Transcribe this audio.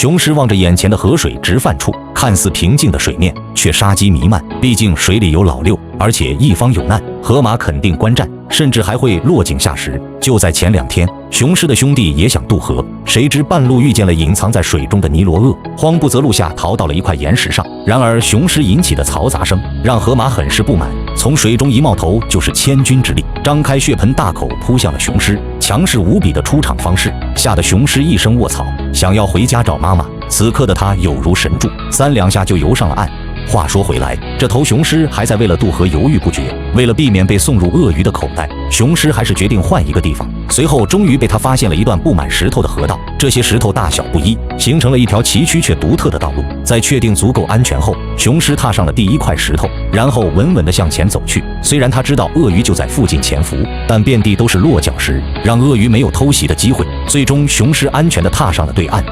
雄狮望着眼前的河水直泛处，看似平静的水面，却杀机弥漫。毕竟水里有老六，而且一方有难，河马肯定观战，甚至还会落井下石。就在前2天，雄狮的兄弟也想渡河，谁知半路遇见了隐藏在水中的尼罗鳄，慌不择路下逃到了一块岩石上。然而雄狮引起的嘈杂声让河马很是不满，从水中一冒头就是千钧之力，张开血盆大口扑向了雄狮。强势无比的出场方式吓得雄狮一声卧槽，想要回家找妈妈。此刻的他有如神助，3两下就游上了岸。话说回来，这头雄狮还在为了渡河犹豫不决。为了避免被送入鳄鱼的口袋，雄狮还是决定换一个地方。随后终于被他发现了一段布满石头的河道，这些石头大小不一，形成了一条崎岖却独特的道路。在确定足够安全后，雄狮踏上了第一块石头，然后稳稳地向前走去。虽然他知道鳄鱼就在附近潜伏，但遍地都是落脚石，让鳄鱼没有偷袭的机会。最终雄狮安全地踏上了对岸。